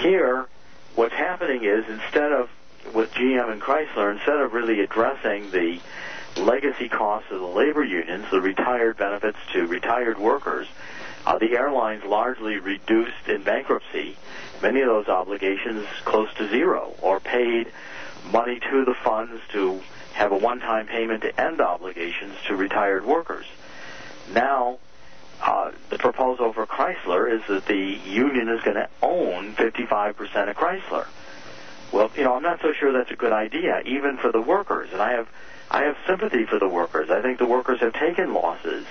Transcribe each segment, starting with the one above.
here, what's happening is with GM and Chrysler, instead of really addressing the legacy costs of the labor unions, the retired benefits to retired workers, the airlines largely reduced in bankruptcy many of those obligations close to zero, or paid money to the funds to have a one-time payment to end obligations to retired workers. Now, the proposal for Chrysler is that the union is going to own 55% of Chrysler. Well, I'm not so sure that's a good idea, even for the workers. And I have sympathy for the workers. I think the workers have taken losses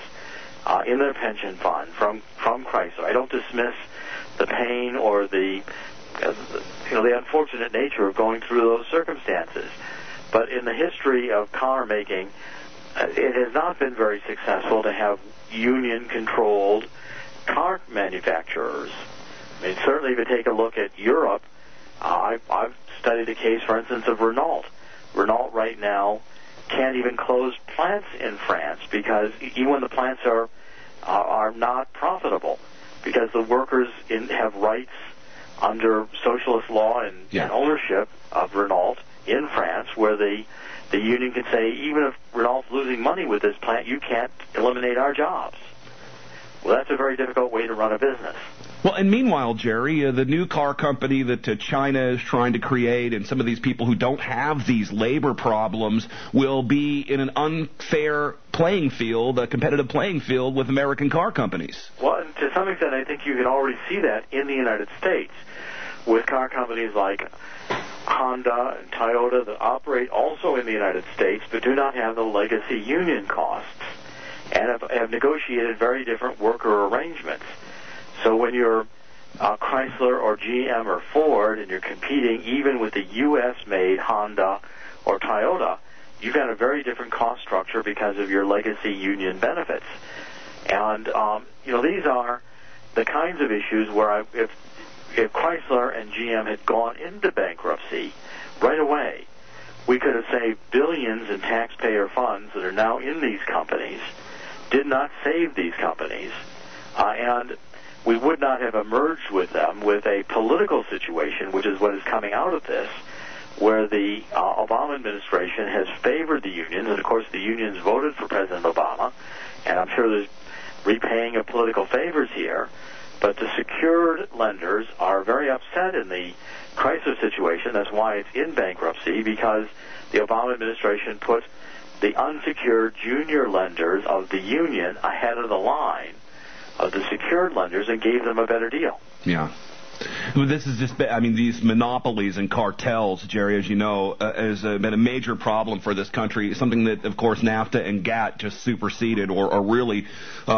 in their pension fund from Chrysler. I don't dismiss the pain or the unfortunate nature of going through those circumstances. But in the history of car making, it has not been very successful to have union-controlled car manufacturers. I mean, certainly if you take a look at Europe, I've studied the case, for instance, of Renault. Renault right now can't even close plants in France because even when the plants are not profitable, because the workers have rights under socialist law and ownership of Renault in France, where the union can say, even if Renault's losing money with this plant, you can't eliminate our jobs. Well, that's a very difficult way to run a business. Well, and meanwhile, Jerry, the new car company that China is trying to create, and some of these people who don't have these labor problems, will be in an unfair playing field, a competitive playing field with American car companies. Well, and to some extent, I think you can already see that in the United States with car companies like Honda and Toyota that operate also in the United States but do not have the legacy union costs and have negotiated very different worker arrangements. So when you're Chrysler or GM or Ford and you're competing even with the U.S.-made Honda or Toyota, you've got a very different cost structure because of your legacy union benefits. And, these are the kinds of issues where if Chrysler and GM had gone into bankruptcy right away, we could have saved billions in taxpayer funds that are now in these companies, did not save these companies, and we would not have emerged with them with a political situation, which is what is coming out of this, where the Obama administration has favored the unions, and of course the unions voted for President Obama, and I'm sure there's repaying of political favors here, but the secured lenders are very upset in the Chrysler situation. That's why it's in bankruptcy, because the Obama administration put the unsecured junior lenders of the union ahead of the line of the secured lenders and gave them a better deal. Yeah. This is just, these monopolies and cartels, Jerry, as you know, has been a major problem for this country, something that, of course, NAFTA and GATT just superseded or really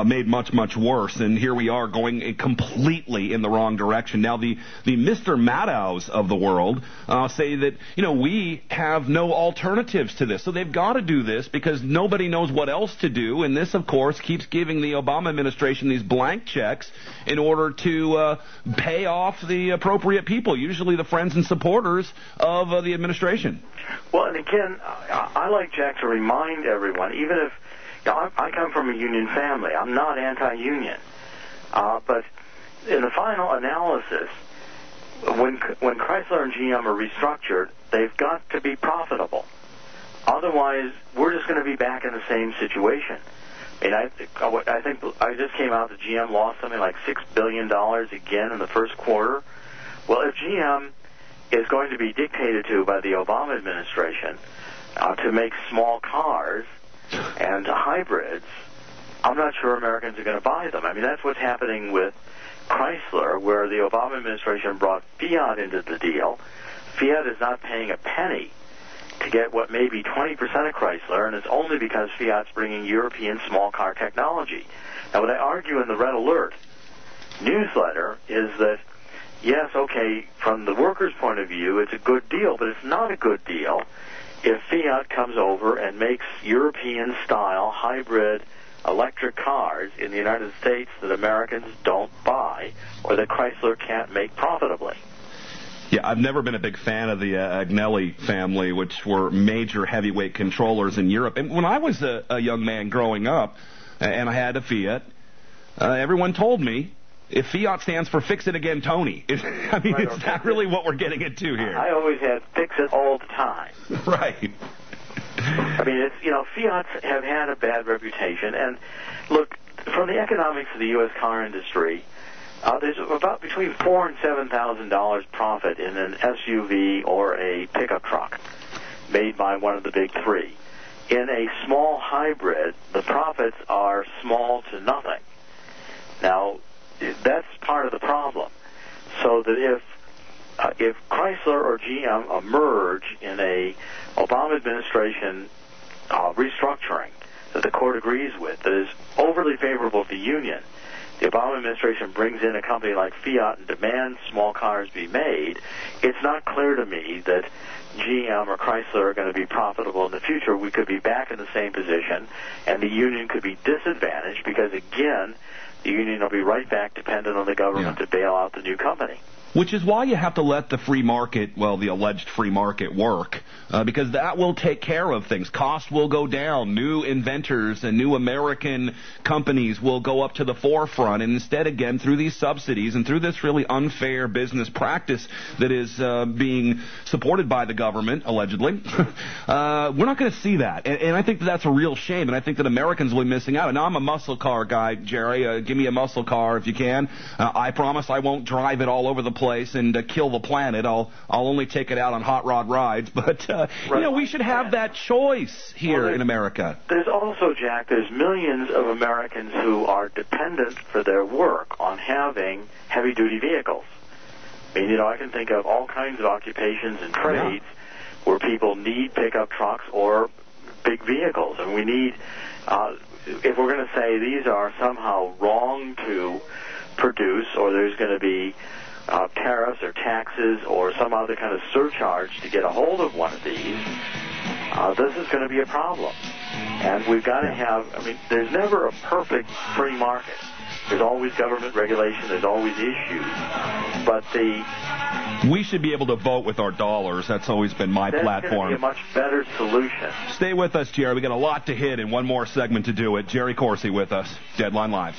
made much, much worse. And here we are going completely in the wrong direction. Now, the Mr. Maddows of the world say that, we have no alternatives to this. So they've got to do this because nobody knows what else to do. And this, of course, keeps giving the Obama administration these blank checks in order to pay off the appropriate people, usually the friends and supporters of the administration. Well, and again, I like Jack to remind everyone, even if I come from a union family, I'm not anti-union, but in the final analysis, when Chrysler and GM are restructured, they've got to be profitable. Otherwise, we're just going to be back in the same situation. I think I just came out that GM lost something like $6 billion again in the first quarter. Well, if GM is going to be dictated to by the Obama administration to make small cars and hybrids, I'm not sure Americans are going to buy them. That's what's happening with Chrysler, where the Obama administration brought Fiat into the deal. Fiat is not paying a penny to get what may be 20% of Chrysler, and it's only because Fiat's bringing European small car technology. Now, what I argue in the Red Alert newsletter is that, yes, okay, from the workers' point of view, it's a good deal, but it's not a good deal if Fiat comes over and makes European-style hybrid electric cars in the United States that Americans don't buy or that Chrysler can't make profitably. Yeah, I've never been a big fan of the Agnelli family, which were major heavyweight controllers in Europe. And when I was a young man growing up and I had a Fiat, everyone told me if Fiat stands for Fix It Again, Tony. I mean, is that really what we're getting into here? I always had fix it all the time. Right. I mean, it's, Fiats have had a bad reputation. And look, from the economics of the U.S. car industry, there's about between $4,000 and $7,000 profit in an SUV or a pickup truck made by one of the big three. In a small hybrid, the profits are small to nothing. Now, that's part of the problem. So that if Chrysler or GM emerge in a Obama administration restructuring that the court agrees with, that is overly favorable to the union, the Obama administration brings in a company like Fiat and demands small cars be made, it's not clear to me that GM or Chrysler are going to be profitable in the future. We could be back in the same position, and the union could be disadvantaged because, again, the union will be right back dependent on the government to bail out the new company. Which is why you have to let the free market, well, the alleged free market work, because that will take care of things. Costs will go down. New inventors and new American companies will go up to the forefront. And instead, again, through these subsidies and through this really unfair business practice that is being supported by the government, allegedly, we're not going to see that. And I think that's a real shame. And I think that Americans will be missing out. And I'm a muscle car guy, Jerry. Give me a muscle car if you can. I promise I won't drive it all over the place and kill the planet. I'll only take it out on hot rod rides. But, we should have that choice here in America. There's also, Jack, there's millions of Americans who are dependent for their work on having heavy-duty vehicles. I mean, I can think of all kinds of occupations and trades where people need pickup trucks or big vehicles. And we need, if we're going to say these are somehow wrong to produce, or there's going to be tariffs or taxes or some other kind of surcharge to get a hold of one of these, this is going to be a problem. And we've got to have, there's never a perfect free market. There's always government regulation. There's always issues. But we should be able to vote with our dollars. That's always been my platform. That's going to be a much better solution. Stay with us, Jerry. We got a lot to hit and one more segment to do it. Jerry Corsi with us. Deadline Live.